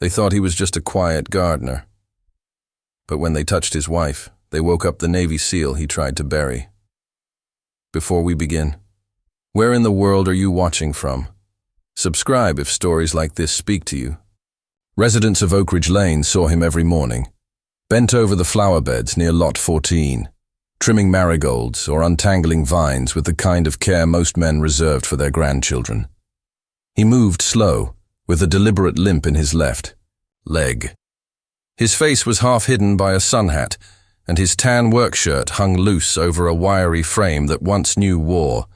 They thought he was just a quiet gardener. But when they touched his wife, they woke up the Navy SEAL he tried to bury. Before we begin, where in the world are you watching from? Subscribe if stories like this speak to you. Residents of Oak Ridge Lane saw him every morning, bent over the flower beds near Lot 14, trimming marigolds or untangling vines with the kind of care most men reserved for their grandchildren. He moved slow, with a deliberate limp in his left leg. His face was half hidden by a sun hat, and his tan work shirt hung loose over a wiry frame that once knew war.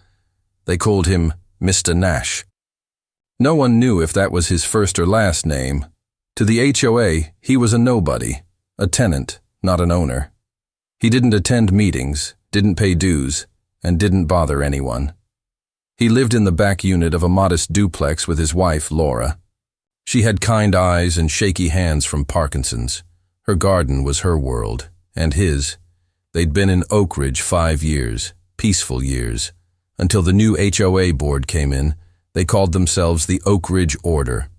They called him Mr. Nash. No one knew if that was his first or last name. To the HOA, he was a nobody, a tenant, not an owner. He didn't attend meetings, didn't pay dues, and didn't bother anyone. He lived in the back unit of a modest duplex with his wife, Laura. She had kind eyes and shaky hands from Parkinson's. Her garden was her world, and his. They'd been in Oak Ridge 5 years, peaceful years, until the new HOA board came in. They called themselves the Oak Ridge Order.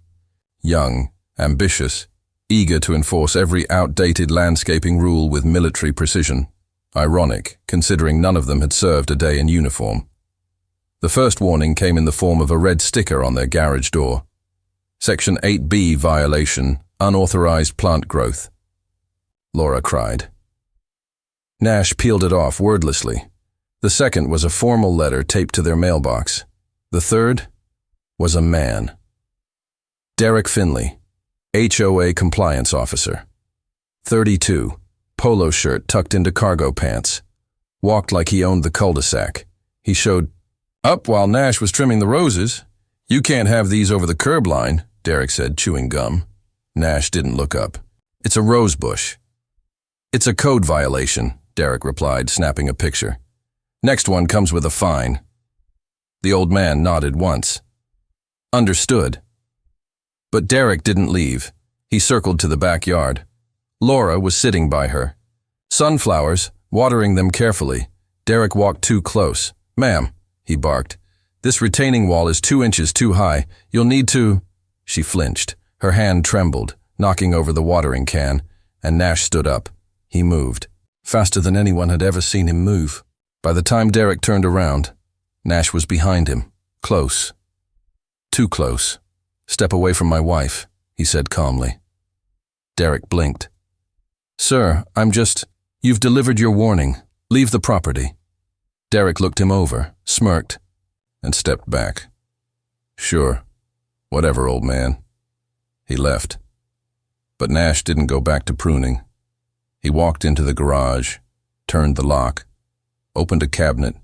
Young, ambitious, eager to enforce every outdated landscaping rule with military precision. Ironic, considering none of them had served a day in uniform. The first warning came in the form of a red sticker on their garage door. Section 8B violation, unauthorized plant growth. Laura cried. Nash peeled it off wordlessly. The second was a formal letter taped to their mailbox. The third was a man. Derek Finley, HOA compliance officer. 32, polo shirt tucked into cargo pants. Walked like he owned the cul-de-sac. He showed up while Nash was trimming the roses. You can't have these over the curb line, Derek said, chewing gum. Nash didn't look up. It's a rose bush. It's a code violation, Derek replied, snapping a picture. Next one comes with a fine. The old man nodded once. Understood. But Derek didn't leave. He circled to the backyard. Laura was sitting by her. Sunflowers, watering them carefully. Derek walked too close. Ma'am, he barked. This retaining wall is 2 inches too high. You'll need to… She flinched. Her hand trembled, knocking over the watering can, and Nash stood up. He moved, faster than anyone had ever seen him move. By the time Derek turned around, Nash was behind him, close. Too close. Step away from my wife, he said calmly. Derek blinked. Sir, you've delivered your warning. Leave the property. Derek looked him over, smirked, and stepped back. Sure, whatever, old man. He left. But Nash didn't go back to pruning. He walked into the garage, turned the lock, opened a cabinet.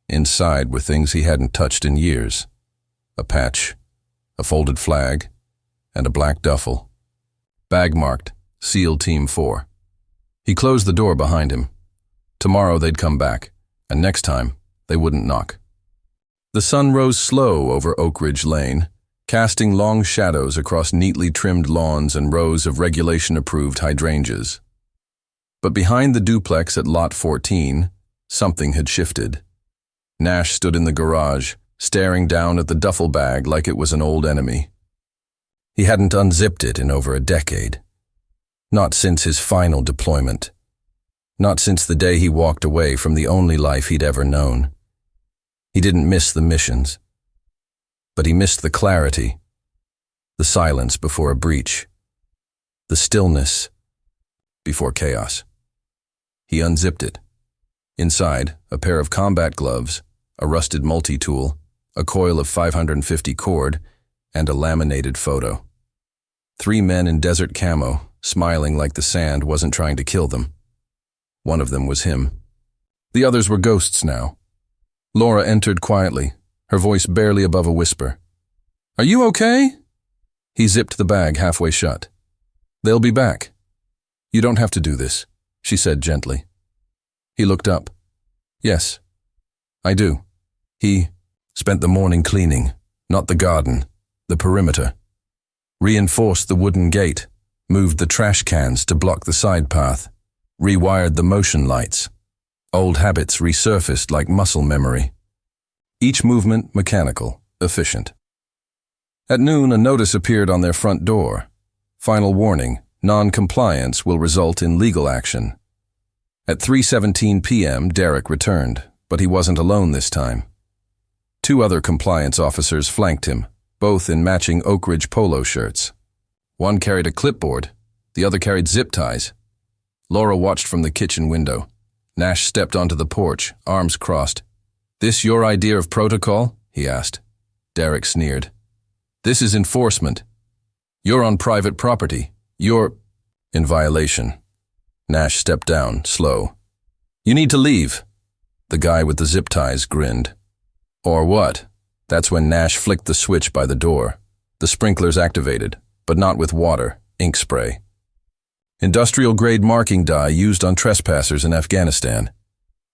Inside were things he hadn't touched in years. A patch, a folded flag, and a black duffel. Bag marked, SEAL Team 4. He closed the door behind him. Tomorrow they'd come back, and next time they wouldn't knock. The sun rose slow over Oak Ridge Lane, casting long shadows across neatly trimmed lawns and rows of regulation-approved hydrangeas. But behind the duplex at Lot 14, something had shifted. Nash stood in the garage, staring down at the duffel bag like it was an old enemy. He hadn't unzipped it in over a decade. Not since his final deployment. Not since the day he walked away from the only life he'd ever known. He didn't miss the missions. But he missed the clarity, the silence before a breach, the stillness before chaos. He unzipped it. Inside, a pair of combat gloves, a rusted multi-tool, a coil of 550 cord, and a laminated photo. 3 men in desert camo, smiling like the sand wasn't trying to kill them. One of them was him. The others were ghosts now. Laura entered quietly, her voice barely above a whisper. Are you okay? He zipped the bag halfway shut. They'll be back. You don't have to do this, she said gently. He looked up. Yes, I do. He spent the morning cleaning, not the garden, the perimeter. Reinforced the wooden gate, moved the trash cans to block the side path, rewired the motion lights. Old habits resurfaced like muscle memory. Each movement mechanical, efficient. At noon, a notice appeared on their front door. Final warning, non-compliance will result in legal action. At 3:17 p.m., Derek returned, but he wasn't alone this time. 2 other compliance officers flanked him, both in matching Oak Ridge polo shirts. One carried a clipboard, the other carried zip ties. Laura watched from the kitchen window. Nash stepped onto the porch, arms crossed. "This your idea of protocol?" he asked. Derek sneered. "This is enforcement. You're on private property. You're in violation." Nash stepped down, slow. "You need to leave." The guy with the zip ties grinned. "Or what?" That's when Nash flicked the switch by the door. The sprinklers activated, but not with water, ink spray. Industrial-grade marking dye used on trespassers in Afghanistan.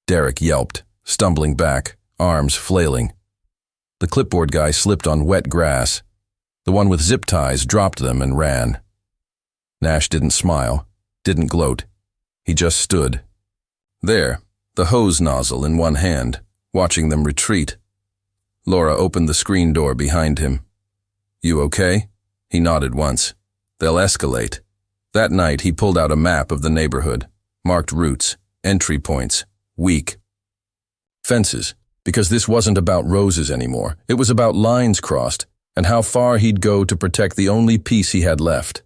Derek yelped, stumbling back, arms flailing. The clipboard guy slipped on wet grass. The one with zip ties dropped them and ran. Nash didn't smile, didn't gloat. He just stood. There, the hose nozzle in one hand, watching them retreat. Laura opened the screen door behind him. "You okay?" He nodded once. "They'll escalate." That night he pulled out a map of the neighborhood, marked routes, entry points, weak. Fences, because this wasn't about roses anymore. It was about lines crossed and how far he'd go to protect the only piece he had left.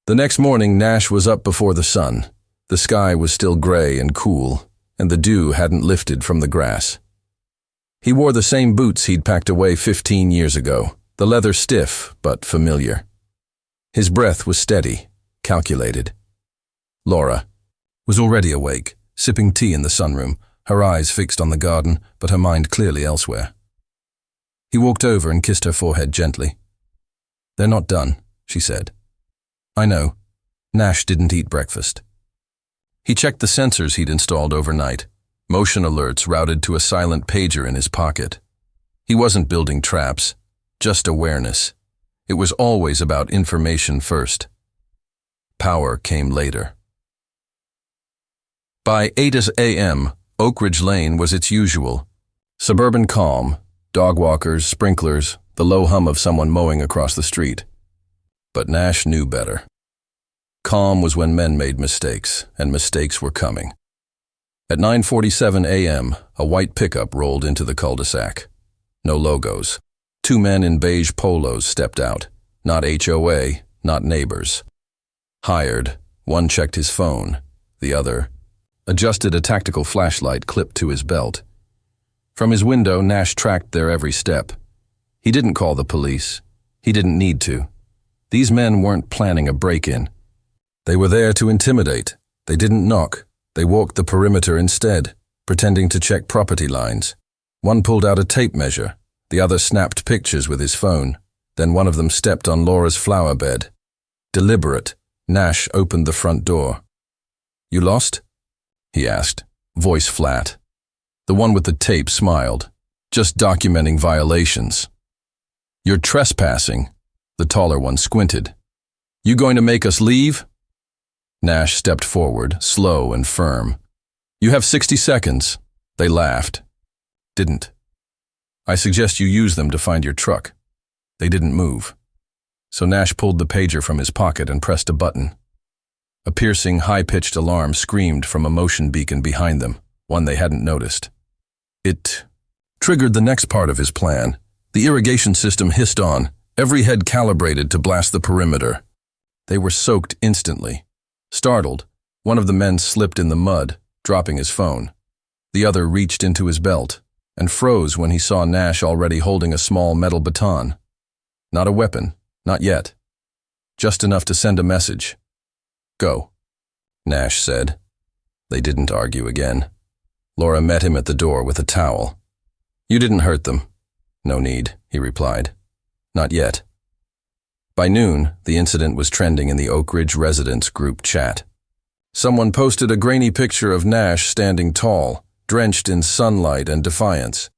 The next morning, Nash was up before the sun. The sky was still gray and cool, and the dew hadn't lifted from the grass. He wore the same boots he'd packed away 15 years ago, the leather stiff but familiar. His breath was steady, calculated. Laura was already awake, sipping tea in the sunroom, her eyes fixed on the garden, but her mind clearly elsewhere. He walked over and kissed her forehead gently. "They're not done," she said. "I know." Nash didn't eat breakfast. He checked the sensors he'd installed overnight, motion alerts routed to a silent pager in his pocket. He wasn't building traps, just awareness. It was always about information first. Power came later. By 8 a.m., Oak Ridge Lane was its usual. Suburban calm, dog walkers, sprinklers, the low hum of someone mowing across the street. But Nash knew better. Calm was when men made mistakes, and mistakes were coming. At 9:47 a.m., a white pickup rolled into the cul-de-sac. No logos. 2 men in beige polos stepped out. Not HOA, not neighbors. Hired. One checked his phone. The other adjusted a tactical flashlight clipped to his belt. From his window, Nash tracked their every step. He didn't call the police. He didn't need to. These men weren't planning a break-in. They were there to intimidate. They didn't knock. They walked the perimeter instead, pretending to check property lines. One pulled out a tape measure. The other snapped pictures with his phone. Then one of them stepped on Laura's flower bed. Deliberate, Nash opened the front door. "You lost?" he asked, voice flat. The one with the tape smiled. "Just documenting violations." "You're trespassing." The taller one squinted. "You going to make us leave?" Nash stepped forward, slow and firm. "You have 60 seconds. They laughed. "Didn't. I suggest you use them to find your truck." They didn't move. So Nash pulled the pager from his pocket and pressed a button. A piercing, high-pitched alarm screamed from a motion beacon behind them, one they hadn't noticed. It triggered the next part of his plan. The irrigation system hissed on, every head calibrated to blast the perimeter. They were soaked instantly. Startled, one of the men slipped in the mud, dropping his phone. The other reached into his belt and froze when he saw Nash already holding a small metal baton. Not a weapon, not yet. Just enough to send a message. "Go," Nash said. They didn't argue again. Laura met him at the door with a towel. "You didn't hurt them." "No need," he replied. "Not yet." By noon, the incident was trending in the Oak Ridge residents group chat. Someone posted a grainy picture of Nash standing tall, drenched in sunlight and defiance.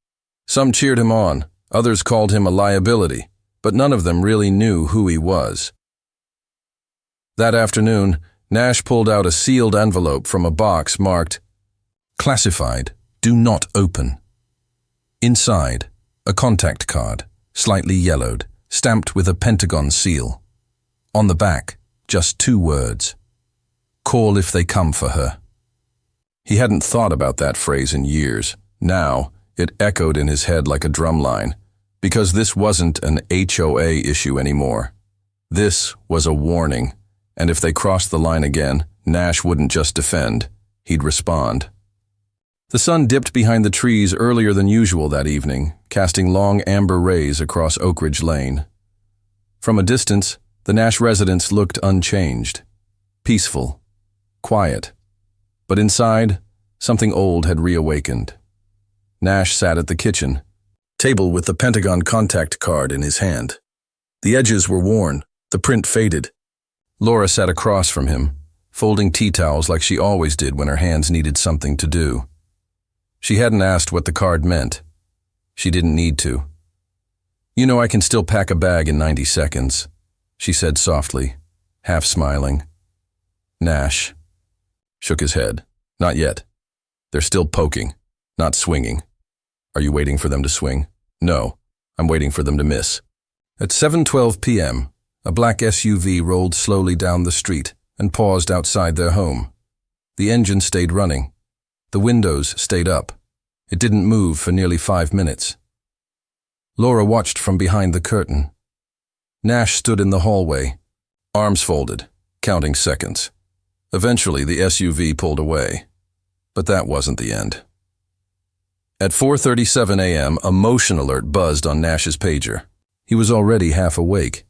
Some cheered him on, others called him a liability, but none of them really knew who he was. That afternoon, Nash pulled out a sealed envelope from a box marked, "Classified, do not open." Inside, a contact card, slightly yellowed, stamped with a pentagon seal. On the back, just 2 words. Call if they come for her. He hadn't thought about that phrase in years. Now, it echoed in his head like a drumline, because this wasn't an HOA issue anymore. This was a warning, and if they crossed the line again, Nash wouldn't just defend, he'd respond. The sun dipped behind the trees earlier than usual that evening, casting long amber rays across Oak Ridge Lane. From a distance, the Nash residence looked unchanged, peaceful, quiet. But inside, something old had reawakened. Nash sat at the kitchen table with the Pentagon contact card in his hand. The edges were worn, the print faded. Laura sat across from him, folding tea towels like she always did when her hands needed something to do. She hadn't asked what the card meant. She didn't need to. "You know I can still pack a bag in 90 seconds, she said softly, half smiling. Nash shook his head. "Not yet. They're still poking, not swinging." "Are you waiting for them to swing?" "No, I'm waiting for them to miss." At 7:12 p.m., a black SUV rolled slowly down the street and paused outside their home. The engine stayed running. The windows stayed up. It didn't move for nearly 5 minutes. Laura watched from behind the curtain. Nash stood in the hallway, arms folded, counting seconds. Eventually, the SUV pulled away. But that wasn't the end. At 4:37 a.m., a motion alert buzzed on Nash's pager. He was already half awake.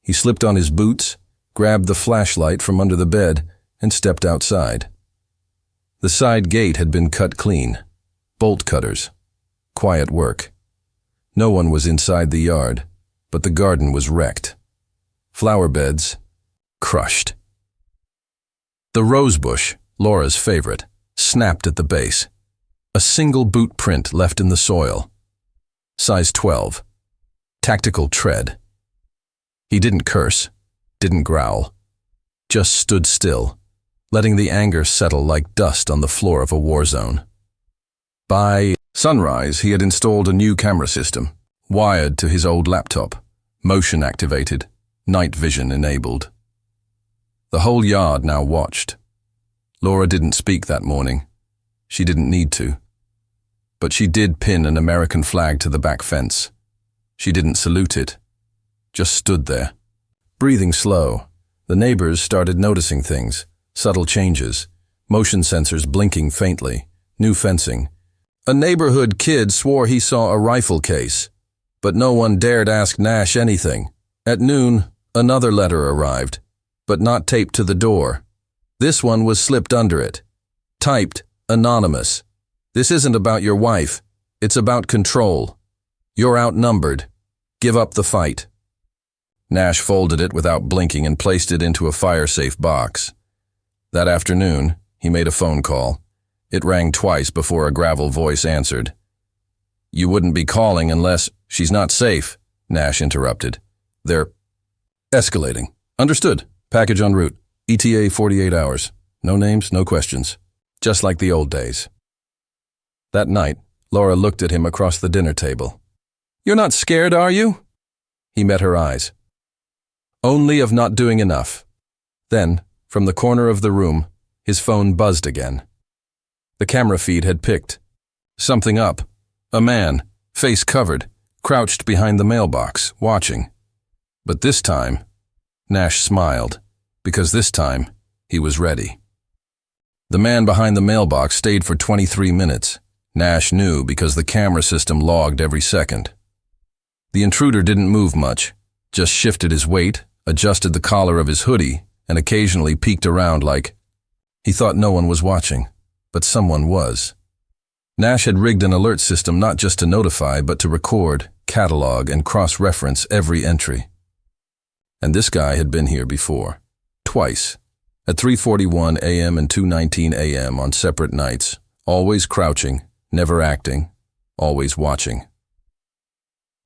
He slipped on his boots, grabbed the flashlight from under the bed, and stepped outside. The side gate had been cut clean. Bolt cutters. Quiet work. No one was inside the yard, but the garden was wrecked. Flower beds, crushed. The rosebush, Laura's favorite, snapped at the base. A single boot print left in the soil. Size 12. Tactical tread. He didn't curse, didn't growl. Just stood still, letting the anger settle like dust on the floor of a war zone. By sunrise, he had installed a new camera system, wired to his old laptop, motion activated, night vision enabled. The whole yard now watched. Laura didn't speak that morning. She didn't need to. But she did pin an American flag to the back fence. She didn't salute it, just stood there. Breathing slow, the neighbors started noticing things, subtle changes, motion sensors blinking faintly, new fencing. A neighborhood kid swore he saw a rifle case, but no one dared ask Nash anything. At noon, another letter arrived, but not taped to the door. This one was slipped under it. Typed, anonymous. "This isn't about your wife. It's about control. You're outnumbered. Give up the fight." Nash folded it without blinking and placed it into a fire-safe box. That afternoon, he made a phone call. It rang twice before a gravel voice answered. "You wouldn't be calling unless—" "She's not safe," Nash interrupted. "They're escalating." "Understood. Package en route. ETA 48 hours. No names, no questions. Just like the old days." That night, Laura looked at him across the dinner table. "You're not scared, are you?" He met her eyes. "Only of not doing enough." Then, from the corner of the room, his phone buzzed again. The camera feed had picked something up. A man, face covered, crouched behind the mailbox, watching. But this time, Nash smiled, because this time, he was ready. The man behind the mailbox stayed for 23 minutes. Nash knew because the camera system logged every second. The intruder didn't move much, just shifted his weight, adjusted the collar of his hoodie, and occasionally peeked around like he thought no one was watching, but someone was. Nash had rigged an alert system not just to notify, but to record, catalog, and cross-reference every entry. And this guy had been here before. Twice. At 3:41 a.m. and 2:19 a.m. on separate nights, always crouching, never acting, always watching.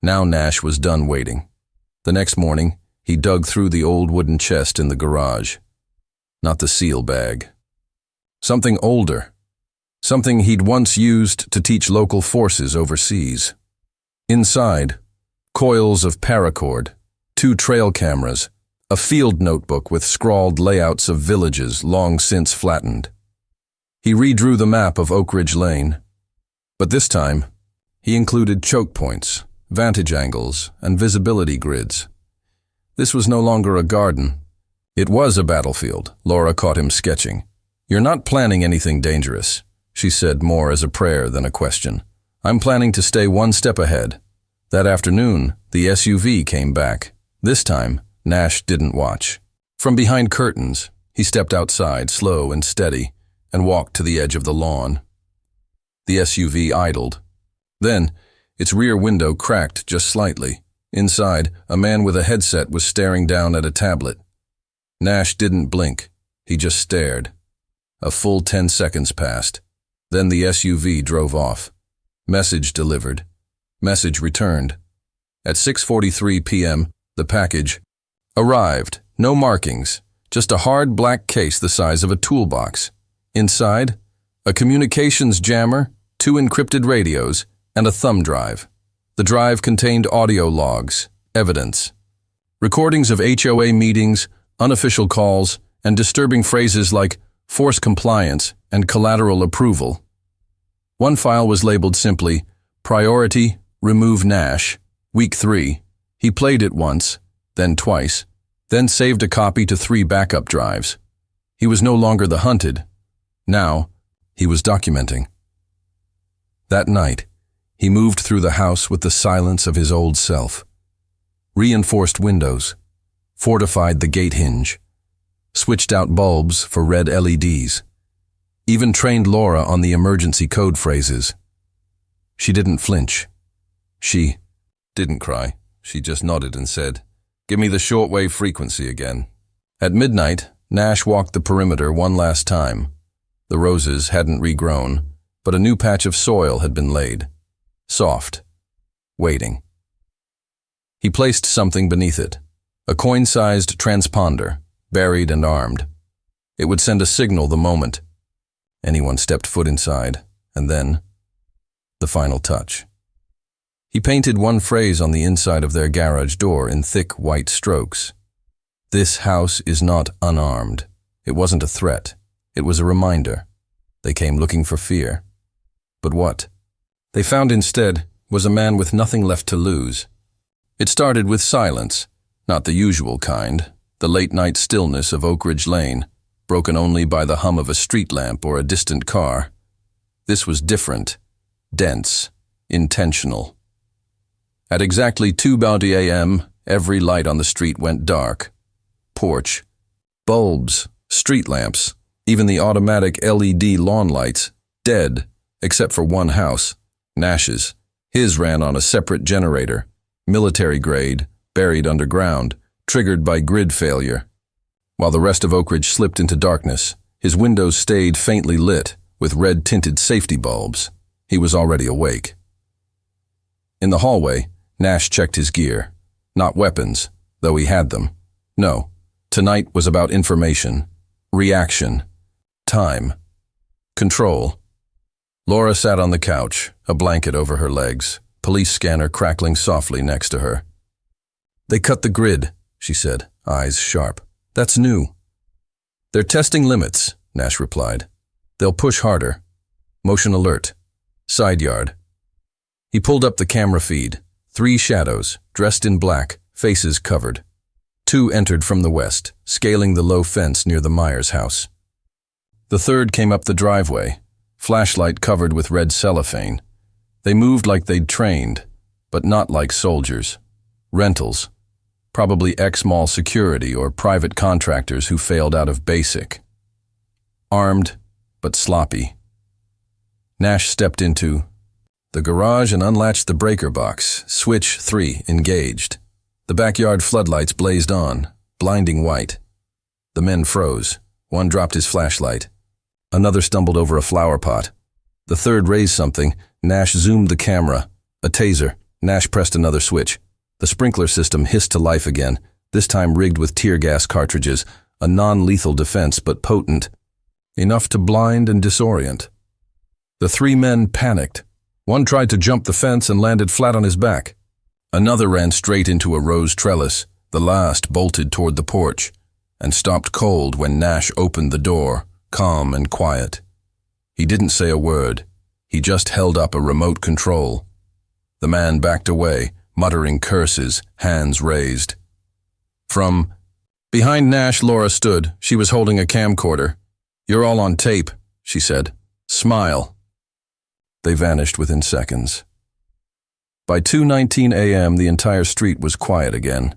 Now Nash was done waiting. The next morning, he dug through the old wooden chest in the garage. Not the seal bag. Something older. Something he'd once used to teach local forces overseas. Inside, coils of paracord, 2 trail cameras, a field notebook with scrawled layouts of villages long since flattened. He redrew the map of Oak Ridge Lane, but this time he included choke points, vantage angles, and visibility grids. This was no longer a garden. It was a battlefield. Laura caught him sketching. "You're not planning anything dangerous," she said more as a prayer than a question. "I'm planning to stay one step ahead." That afternoon, the SUV came back. This time, Nash didn't watch. From behind curtains, he stepped outside, slow and steady, and walked to the edge of the lawn. The SUV idled. Then, its rear window cracked just slightly. Inside, a man with a headset was staring down at a tablet. Nash didn't blink. He just stared. A full 10 seconds passed. Then the SUV drove off. Message delivered. Message returned. At 6:43 p.m., the package arrived. No markings, just a hard black case the size of a toolbox. Inside, a communications jammer, 2 encrypted radios, and a thumb drive. The drive contained audio logs, evidence, recordings of HOA meetings, unofficial calls, and disturbing phrases like force compliance and collateral approval. One file was labeled simply, "Priority, remove Nash, week 3. He played it once, then twice, then saved a copy to 3 backup drives. He was no longer the hunted. Now, he was documenting. That night, he moved through the house with the silence of his old self. Reinforced windows, fortified the gate hinge, switched out bulbs for red LEDs, even trained Laura on the emergency code phrases. She didn't flinch. She didn't cry. She just nodded and said, "Give me the shortwave frequency again." At midnight, Nash walked the perimeter one last time. The roses hadn't regrown, but a new patch of soil had been laid. Soft. Waiting. He placed something beneath it. A coin-sized transponder, buried and armed. It would send a signal the moment anyone stepped foot inside, and then the final touch. He painted one phrase on the inside of their garage door in thick white strokes. "This house is not unarmed." It wasn't a threat. It was a reminder. They came looking for fear. But what they found instead was a man with nothing left to lose. It started with silence, not the usual kind, the late-night stillness of Oak Ridge Lane, broken only by the hum of a street lamp or a distant car. This was different, dense, intentional. At exactly 2:20 a.m., every light on the street went dark. Porch, bulbs, street lamps, even the automatic LED lawn lights, dead, except for one house, Nash's. His ran on a separate generator, military grade, buried underground, triggered by grid failure. While the rest of Oak Ridge slipped into darkness, his windows stayed faintly lit with red-tinted safety bulbs. He was already awake. In the hallway, Nash checked his gear. Not weapons, though he had them. No, tonight was about information, reaction, time, control. Laura sat on the couch, a blanket over her legs, police scanner crackling softly next to her. "They cut the grid," she said, eyes sharp. "That's new." "They're testing limits," Nash replied. "They'll push harder. Motion alert. Side yard." He pulled up the camera feed. 3 shadows, dressed in black, faces covered. 2 entered from the west, scaling the low fence near the Myers house. The third came up the driveway, flashlight covered with red cellophane. They moved like they'd trained, but not like soldiers. Rentals. Probably ex-mall security or private contractors who failed out of basic. Armed, but sloppy. Nash stepped into the garage and unlatched the breaker box. Switch 3 engaged. The backyard floodlights blazed on, blinding white. The men froze. One dropped his flashlight. Another stumbled over a flower pot. The third raised something. Nash zoomed the camera. A taser. Nash pressed another switch. The sprinkler system hissed to life again, this time rigged with tear gas cartridges, a non-lethal defense but potent, enough to blind and disorient. The 3 men panicked. One tried to jump the fence and landed flat on his back. Another ran straight into a rose trellis, The last bolted toward the porch and stopped cold when Nash opened the door, calm and quiet. He didn't say a word. He just held up a remote control. The man backed away, muttering curses, hands raised. Behind Nash, Laura stood. She was holding a camcorder. "You're all on tape," she said. "Smile." They vanished within seconds. By 2:19 a.m., the entire street was quiet again.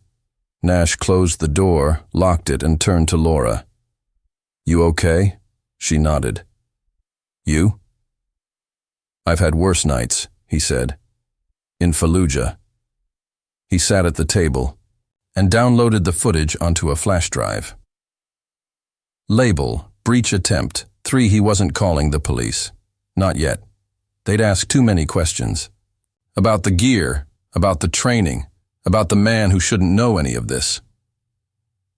Nash closed the door, locked it, and turned to Laura. "You okay?" She nodded. "You?" "I've had worse nights," he said. "In Fallujah." He sat at the table and downloaded the footage onto a flash drive. Label, breach attempt. 3, he wasn't calling the police. Not yet. They'd asked too many questions. About the gear, about the training, about the man who shouldn't know any of this.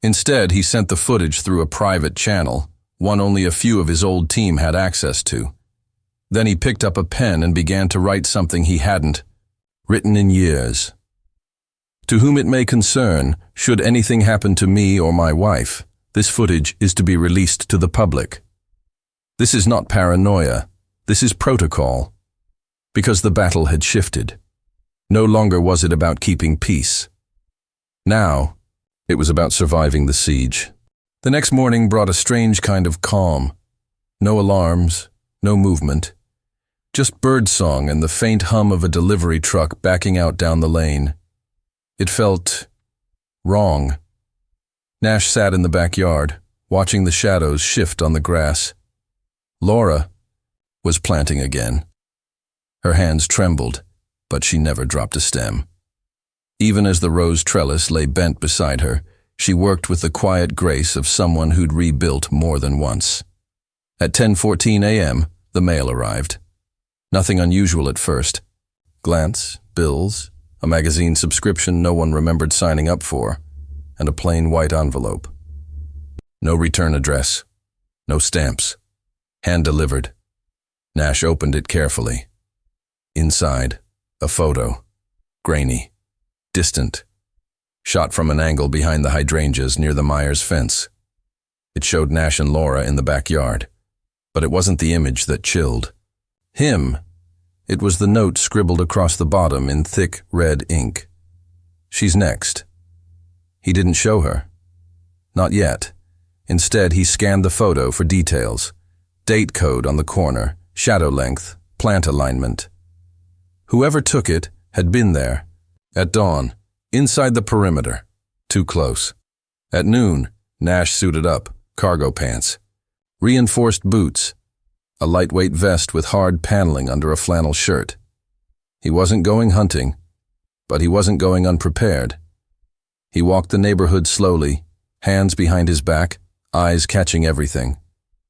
Instead, he sent the footage through a private channel, one only a few of his old team had access to. Then he picked up a pen and began to write something he hadn't written in years. "To whom it may concern, should anything happen to me or my wife, this footage is to be released to the public. This is not paranoia, this is protocol." Because the battle had shifted. No longer was it about keeping peace. Now, it was about surviving the siege. The next morning brought a strange kind of calm. No alarms, no movement. Just birdsong and the faint hum of a delivery truck backing out down the lane. It felt wrong. Nash sat in the backyard, watching the shadows shift on the grass. Laura was planting again. Her hands trembled, but she never dropped a stem. Even as the rose trellis lay bent beside her, she worked with the quiet grace of someone who'd rebuilt more than once. At 10:14 a.m., the mail arrived. Nothing unusual at first. Glance, bills, a magazine subscription no one remembered signing up for, and a plain white envelope. No return address. No stamps. Hand-delivered. Nash opened it carefully. Inside, a photo. Grainy. Distant. Shot from an angle behind the hydrangeas near the Myers fence. It showed Nash and Laura in the backyard. But it wasn't the image that chilled. Him. It was the note scribbled across the bottom in thick red ink. "She's next." He didn't show her. Not yet. Instead, he scanned the photo for details. Date code on the corner, shadow length, plant alignment. Whoever took it had been there. At dawn, inside the perimeter. Too close. At noon, Nash suited up, cargo pants. Reinforced boots. A lightweight vest with hard paneling under a flannel shirt. He wasn't going hunting, but he wasn't going unprepared. He walked the neighborhood slowly, hands behind his back, eyes catching everything.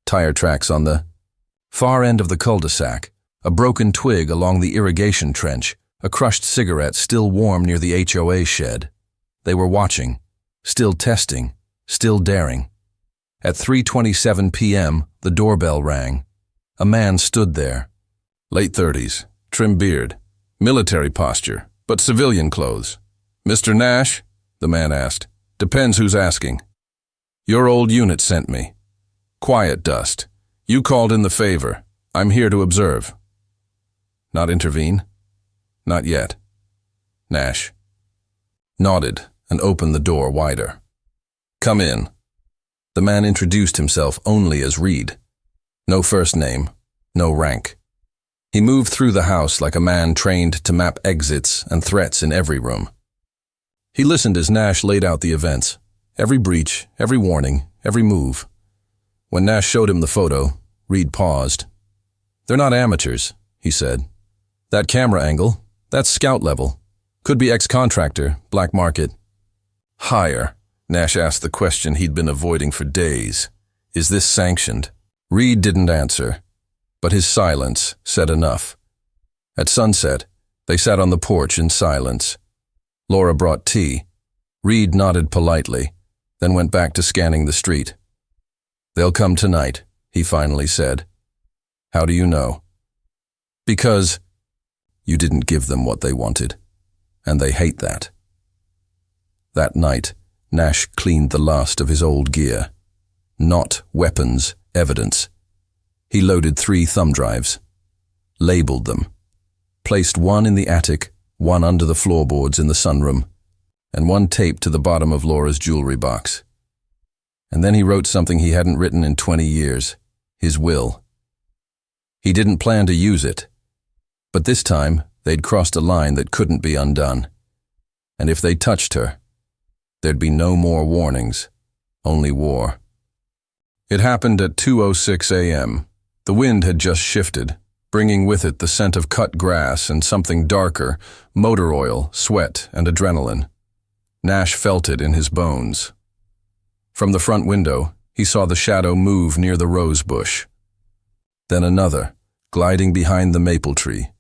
Tire tracks on the far end of the cul-de-sac, a broken twig along the irrigation trench, a crushed cigarette still warm near the HOA shed. They were watching, still testing, still daring. At 3:27 p.m., the doorbell rang. A man stood there. Late 30s, trim beard, military posture, but civilian clothes. "Mr. Nash?" the man asked. "Depends who's asking." "Your old unit sent me." "Quiet, Dust. You called in the favor. I'm here to observe." "Not intervene?" "Not yet." Nash nodded and opened the door wider. "Come in." The man introduced himself only as Reed. No first name, no rank. He moved through the house like a man trained to map exits and threats in every room. He listened as Nash laid out the events, every breach, every warning, every move. When Nash showed him the photo, Reed paused. "They're not amateurs," he said. "That camera angle, that's scout level. Could be ex-contractor, black market." "Higher?" Nash asked the question he'd been avoiding for days. "Is this sanctioned?" Reed didn't answer, but his silence said enough. At sunset, they sat on the porch in silence. Laura brought tea. Reed nodded politely, then went back to scanning the street. "They'll come tonight," he finally said. "How do you know?" "Because you didn't give them what they wanted, and they hate that." That night, Nash cleaned the last of his old gear. Not weapons, evidence. He loaded 3 thumb drives, labeled them, placed one in the attic, one under the floorboards in the sunroom, and one taped to the bottom of Laura's jewelry box. And then he wrote something he hadn't written in 20 years, his will. He didn't plan to use it, but this time they'd crossed a line that couldn't be undone. And if they touched her, there'd be no more warnings, only war. It happened at 2:06 a.m. The wind had just shifted, bringing with it the scent of cut grass and something darker, motor oil, sweat, and adrenaline. Nash felt it in his bones. From the front window, he saw the shadow move near the rose bush. Then another, gliding behind the maple tree.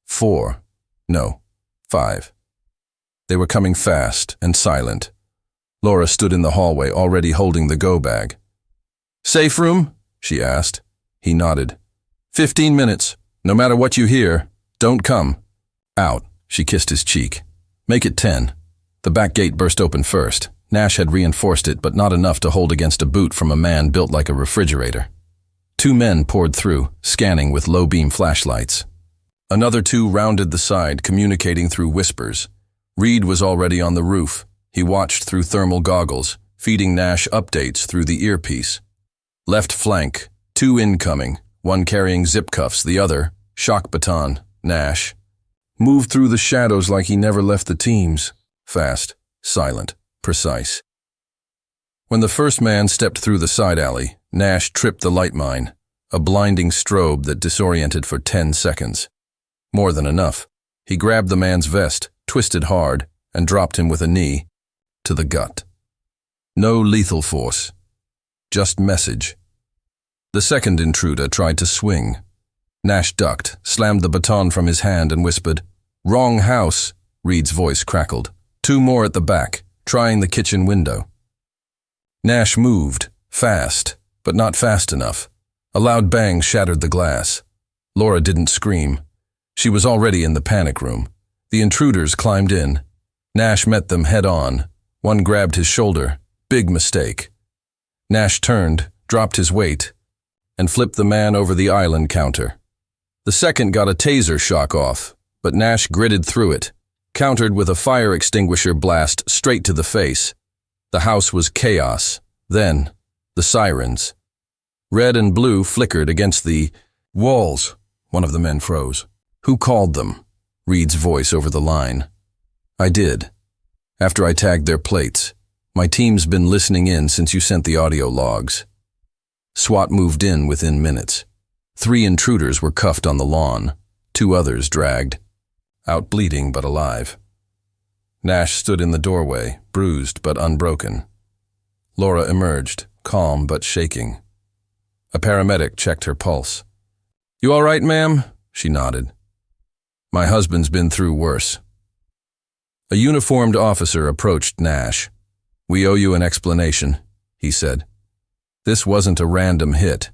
4. No, 5. They were coming fast and silent. Laura stood in the hallway, already holding the go bag. "Safe room?" she asked. He nodded. 15 minutes. No matter what you hear, don't come. Out. She kissed his cheek. Make it 10. The back gate burst open first. Nash had reinforced it, but not enough to hold against a boot from a man built like a refrigerator. 2 men poured through, scanning with low-beam flashlights. Another 2 rounded the side, communicating through whispers. Reed was already on the roof. He watched through thermal goggles, feeding Nash updates through the earpiece. Left flank, 2 incoming, one carrying zip cuffs, the other, shock baton, Nash. Moved through the shadows like he never left the teams. Fast, silent, precise. When the first man stepped through the side alley, Nash tripped the light mine, a blinding strobe that disoriented for 10 seconds. More than enough. He grabbed the man's vest, twisted hard, and dropped him with a knee to the gut. No lethal force, just message. The second intruder tried to swing. Nash ducked, slammed the baton from his hand and whispered, "Wrong house," Reed's voice crackled. 2 more at the back, trying the kitchen window. Nash moved, fast, but not fast enough. A loud bang shattered the glass. Laura didn't scream. She was already in the panic room. The intruders climbed in. Nash met them head on. One grabbed his shoulder. Big mistake. Nash turned, dropped his weight, and flipped the man over the island counter. The second got a taser shock off, but Nash gritted through it, countered with a fire extinguisher blast straight to the face. The house was chaos. Then, the sirens. Red and blue flickered against the walls. One of the men froze. "Who called them?" Reed's voice over the line. "I did. After I tagged their plates. My team's been listening in since you sent the audio logs." SWAT moved in within minutes. 3 intruders were cuffed on the lawn. 2 others dragged. Out bleeding but alive. Nash stood in the doorway, bruised but unbroken. Laura emerged, calm but shaking. A paramedic checked her pulse. "You all right, ma'am?" She nodded. "My husband's been through worse." A uniformed officer approached Nash. "We owe you an explanation," he said. "This wasn't a random hit.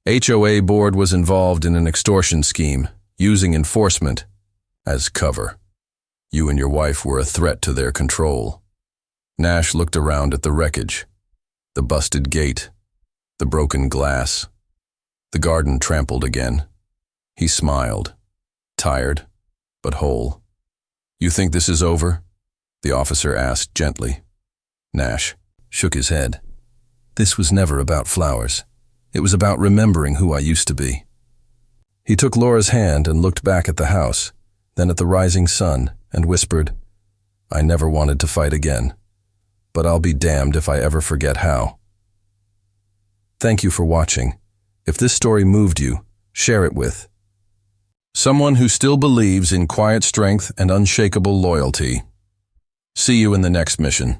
HOA board was involved in an extortion scheme, using enforcement as cover. You and your wife were a threat to their control." Nash looked around at the wreckage, the busted gate, the broken glass, the garden trampled again. He smiled, tired, but whole. "You think this is over?" the officer asked gently. Nash shook his head. "This was never about flowers. It was about remembering who I used to be." He took Laura's hand and looked back at the house, then at the rising sun, and whispered, "I never wanted to fight again, but I'll be damned if I ever forget how." Thank you for watching. If this story moved you, share it with someone who still believes in quiet strength and unshakable loyalty. See you in the next mission.